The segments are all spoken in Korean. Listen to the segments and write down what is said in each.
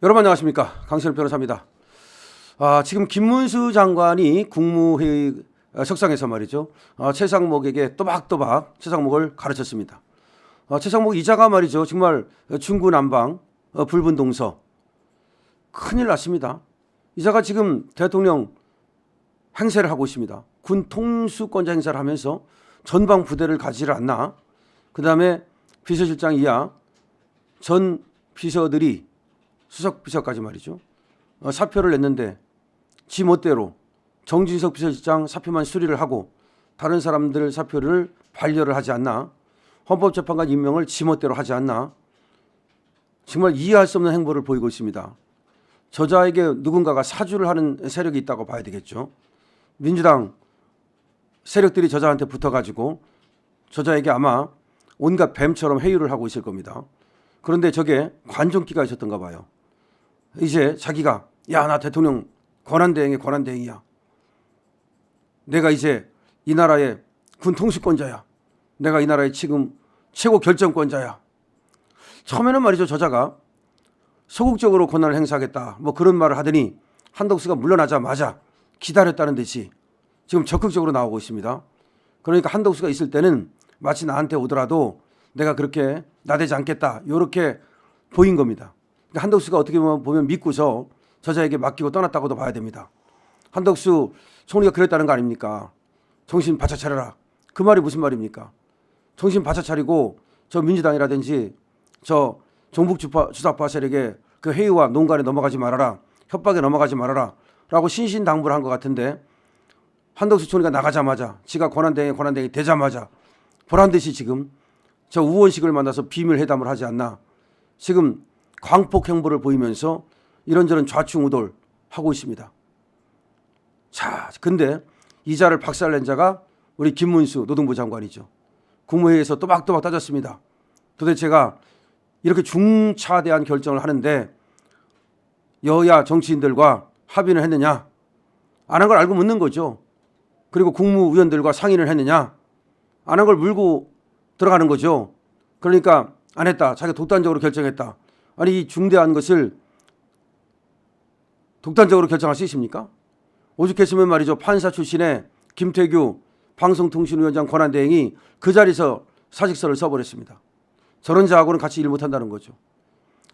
여러분 안녕하십니까, 강신일 변호사입니다. 지금 김문수 장관이 국무회의 석상에서 말이죠, 최상목에게 또박또박 최상목을 가르쳤습니다. 최상목 이자가 말이죠, 정말 중구난방 불분동서 큰일 났습니다. 이자가 지금 대통령 행세를 하고 있습니다. 군 통수권자 행사를 하면서 전방 부대를 가지를 않나, 그 다음에 비서실장 이하 전 비서들이 수석 비서까지 말이죠, 사표를 냈는데 지 멋대로 정진석 비서실장 사표만 수리를 하고 다른 사람들 사표를 반려를 하지 않나, 헌법재판관 임명을 지 멋대로 하지 않나, 정말 이해할 수 없는 행보를 보이고 있습니다. 저자에게 누군가가 사주를 하는 세력이 있다고 봐야 되겠죠. 민주당 세력들이 저자한테 붙어가지고 저자에게 아마 온갖 뱀처럼 회유를 하고 있을 겁니다. 그런데 저게 관종기가 있었던가 봐요. 이제 자기가 나 대통령 권한대행의 권한대행이야. 내가 이제 이 나라의 군 통수권자야. 내가 이 나라의 지금 최고 결정권자야. 처음에는 말이죠, 저자가 소극적으로 권한을 행사하겠다 뭐 그런 말을 하더니 한덕수가 물러나자마자 기다렸다는 듯이 지금 적극적으로 나오고 있습니다. 그러니까 한덕수가 있을 때는 마치 나한테 오더라도 내가 그렇게 나대지 않겠다 이렇게 보인 겁니다. 그러니까 한덕수가 어떻게 보면 믿고서 저자에게 맡기고 떠났다고도 봐야 됩니다. 한덕수 총리가 그랬다는 거 아닙니까? 정신 바짝 차려라. 그 말이 무슨 말입니까? 정신 바짝 차리고 저 민주당이라든지 저 종북주사파 세력의 그 회의와 농간에 넘어가지 말아라, 협박에 넘어가지 말아라 라고 신신당부를 한 것 같은데, 한덕수 총리가 나가자마자 지가 권한대행이 되자마자 보란듯이 지금 저 우원식을 만나서 비밀회담을 하지 않나, 지금 광폭 행보를 보이면서 이런저런 좌충우돌 하고 있습니다. 자, 근데 이자를 박살낸 자가 우리 김문수 노동부 장관이죠. 국무회의에서 또박또박 따졌습니다. 도대체가 이렇게 중차대한 결정을 하는데 여야 정치인들과 합의를 했느냐, 안 한 걸 알고 묻는 거죠. 그리고 국무위원들과 상의를 했느냐, 안 한 걸 물고 들어가는 거죠. 그러니까 안 했다, 자기가 독단적으로 결정했다. 아니, 이 중대한 것을 독단적으로 결정할 수 있습니까? 오죽했으면 말이죠, 판사 출신의 김태규 방송통신위원장 권한대행이 그 자리에서 사직서를 써버렸습니다. 저런 자하고는 같이 일 못한다는 거죠.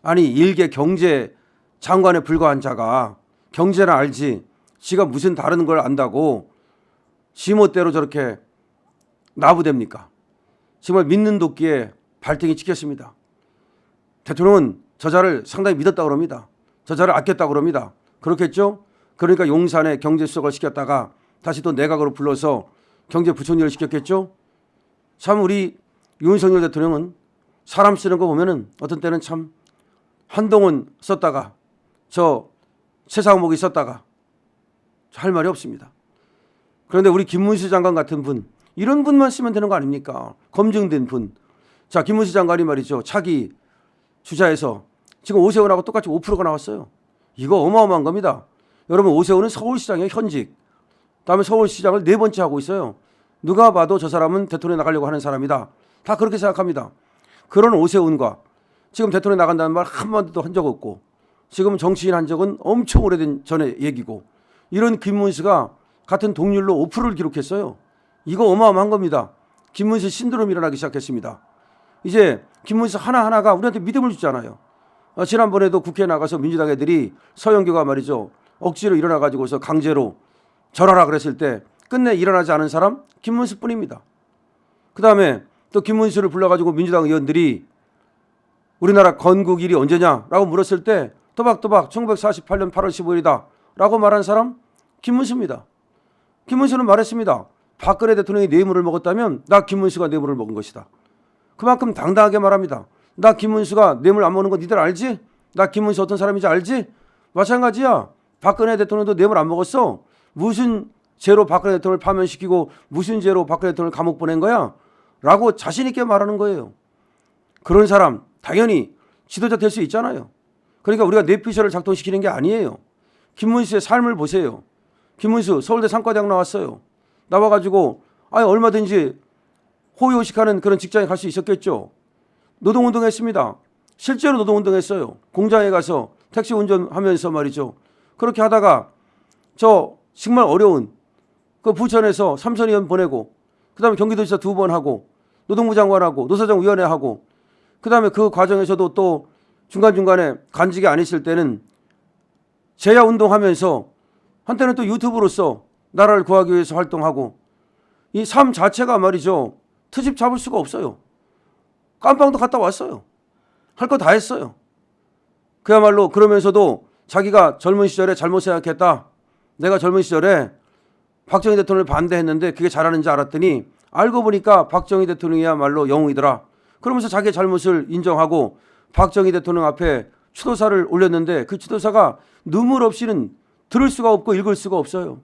아니, 일개 경제 장관에 불과한 자가 경제나 알지 지가 무슨 다른 걸 안다고 지멋대로 저렇게 나부댑니까? 정말 믿는 도끼에 발등이 찍혔습니다. 대통령은 저자를 상당히 믿었다고 합니다. 저자를 아꼈다고 합니다. 그렇겠죠? 그러니까 용산에 경제수석을 시켰다가 다시 또 내각으로 불러서 경제부총리를 시켰겠죠? 참 우리 윤석열 대통령은 사람 쓰는 거 보면은 어떤 때는 참 한동훈 썼다가 저 최상목이 썼다가 할 말이 없습니다. 그런데 우리 김문수 장관 같은 분, 이런 분만 쓰면 되는 거 아닙니까? 검증된 분. 자, 김문수 장관이 말이죠, 차기 주자에서 지금 오세훈하고 똑같이 5%가 나왔어요. 이거 어마어마한 겁니다. 여러분, 오세훈은 서울시장의 현직, 그다음에 서울시장을 4번째 하고 있어요. 누가 봐도 저 사람은 대통령에 나가려고 하는 사람이다. 다 그렇게 생각합니다. 그런 오세훈과 지금 대통령에 나간다는 말 한마디도 한 적 없고, 지금 정치인 한 적은 엄청 오래된 전의 얘기고, 이런 김문수가 같은 동률로 5%를 기록했어요. 이거 어마어마한 겁니다. 김문수 신드롬이 일어나기 시작했습니다. 이제 김문수 하나하나가 우리한테 믿음을 주잖아요. 지난번에도 국회에 나가서 민주당 애들이 서영교가 말이죠, 억지로 일어나가지고서 강제로 절하라 그랬을 때 끝내 일어나지 않은 사람 김문수뿐입니다. 그 다음에 또 김문수를 불러가지고 민주당 의원들이 우리나라 건국일이 언제냐라고 물었을 때 또박또박 1948년 8월 15일이다 라고 말한 사람 김문수입니다. 김문수는 말했습니다. 박근혜 대통령이 뇌물을 먹었다면 나 김문수가 뇌물을 먹은 것이다. 그만큼 당당하게 말합니다. 나 김문수가 뇌물 안 먹는 거 니들 알지? 나 김문수 어떤 사람인지 알지? 마찬가지야. 박근혜 대통령도 뇌물 안 먹었어. 무슨 죄로 박근혜 대통령을 파면시키고 무슨 죄로 박근혜 대통령을 감옥 보낸 거야? 라고 자신 있게 말하는 거예요. 그런 사람 당연히 지도자 될 수 있잖아요. 그러니까 우리가 뇌피셜을 작동시키는 게 아니에요. 김문수의 삶을 보세요. 김문수 서울대 상과대학 나왔어요. 나와가지고 얼마든지 호의호식하는 그런 직장에 갈 수 있었겠죠. 노동운동했습니다. 실제로 노동운동했어요. 공장에 가서 택시 운전하면서 말이죠. 그렇게 하다가 저 정말 어려운 그 부천에서 삼선의원 보내고 그다음에 경기도지사 2번 하고 노동부 장관하고 노사정위원회 하고 그다음에 그 과정에서도 또 중간중간에 간직이 안 있을 때는 재야 운동하면서 한때는 또 유튜브로서 나라를 구하기 위해서 활동하고 이 삶 자체가 말이죠. 트집 잡을 수가 없어요. 깜빵도 갔다 왔어요. 할 거 다 했어요. 그야말로 그러면서도 자기가 젊은 시절에 잘못 생각했다. 내가 젊은 시절에 박정희 대통령을 반대했는데 그게 잘하는지 알았더니 알고 보니까 박정희 대통령이야말로 영웅이더라. 그러면서 자기의 잘못을 인정하고 박정희 대통령 앞에 추도사를 올렸는데 그 추도사가 눈물 없이는 들을 수가 없고 읽을 수가 없어요.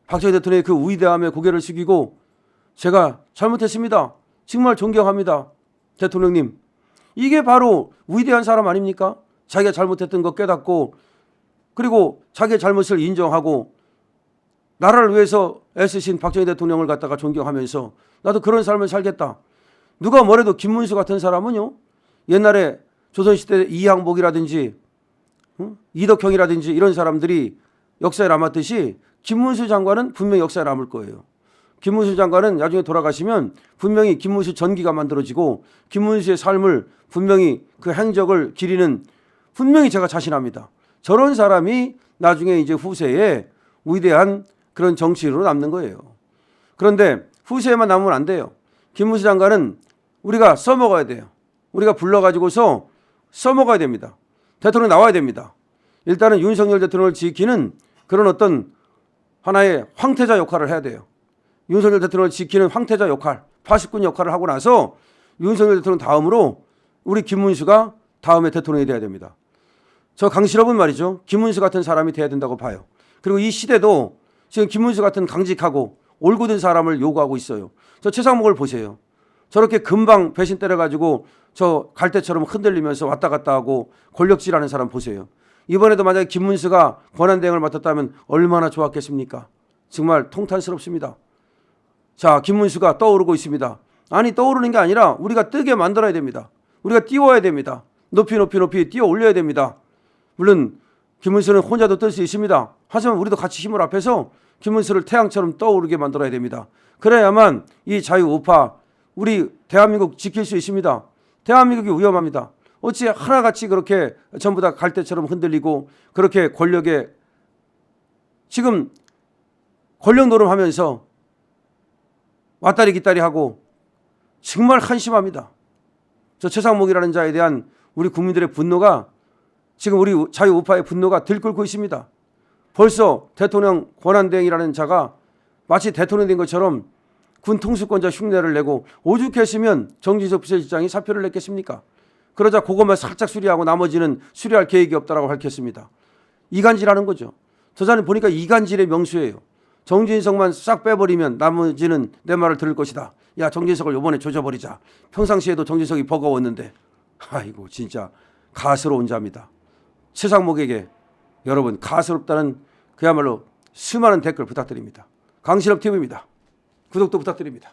박정희 대통령의 그 위대함에 고개를 숙이고 제가 잘못했습니다. 정말 존경합니다. 대통령님. 이게 바로 위대한 사람 아닙니까? 자기가 잘못했던 거 깨닫고 그리고 자기의 잘못을 인정하고 나라를 위해서 애쓰신 박정희 대통령을 갖다가 존경하면서 나도 그런 삶을 살겠다. 누가 뭐래도 김문수 같은 사람은요. 옛날에 조선시대 이항복이라든지 이덕형이라든지 이런 사람들이 역사에 남았듯이 김문수 장관은 분명히 역사에 남을 거예요. 김문수 장관은 나중에 돌아가시면 분명히 김문수 전기가 만들어지고 김문수의 삶을 분명히 그 행적을 기리는 분명히 제가 자신합니다. 저런 사람이 나중에 이제 후세에 위대한 그런 정치인으로 남는 거예요. 그런데 후세에만 남으면 안 돼요. 김문수 장관은 우리가 써먹어야 돼요. 우리가 불러가지고서 써먹어야 됩니다. 대통령이 나와야 됩니다. 일단은 윤석열 대통령을 지키는 그런 어떤 하나의 황태자 역할을 해야 돼요. 윤석열 대통령을 지키는 황태자 역할, 파수꾼 역할을 하고 나서 윤석열 대통령 다음으로 우리 김문수가 다음에 대통령이 돼야 됩니다. 저 강실업은 말이죠. 김문수 같은 사람이 돼야 된다고 봐요. 그리고 이 시대도 지금 김문수 같은 강직하고 올곧은 사람을 요구하고 있어요. 저 최상목을 보세요. 저렇게 금방 배신 때려가지고 저 갈대처럼 흔들리면서 왔다 갔다 하고 권력질하는 사람 보세요. 이번에도 만약에 김문수가 권한대행을 맡았다면 얼마나 좋았겠습니까? 정말 통탄스럽습니다. 자, 김문수가 떠오르고 있습니다. 아니 떠오르는 게 아니라 우리가 뜨게 만들어야 됩니다. 우리가 띄워야 됩니다. 높이 띄워 올려야 됩니다. 물론 김문수는 혼자도 뜰 수 있습니다. 하지만 우리도 같이 힘을 합해서 김문수를 태양처럼 떠오르게 만들어야 됩니다. 그래야만 이 자유우파 우리 대한민국 지킬 수 있습니다. 대한민국이 위험합니다. 어찌 하나같이 그렇게 전부 다 갈대처럼 흔들리고 그렇게 권력에 지금 권력 노름하면서 왔다리 깃다리 하고 정말 한심합니다. 저 최상목이라는 자에 대한 우리 국민들의 분노가 지금 우리 자유우파의 분노가 들끓고 있습니다. 벌써 대통령 권한대행이라는 자가 마치 대통령 된 것처럼 군 통수권자 흉내를 내고 오죽했으면 정진석 비서실장이 사표를 냈겠습니까? 그러자 그것만 살짝 수리하고 나머지는 수리할 계획이 없다라고 밝혔습니다. 이간질하는 거죠. 저 사람 보니까 이간질의 명수예요. 정진석만 싹 빼버리면 나머지는 내 말을 들을 것이다. 야, 정진석을 이번에 조져버리자. 평상시에도 정진석이 버거웠는데. 아이고 진짜 가스로운 자입니다. 최상목에게 여러분 가스롭다는 그야말로 수많은 댓글 부탁드립니다. 강신업 TV입니다. 구독도 부탁드립니다.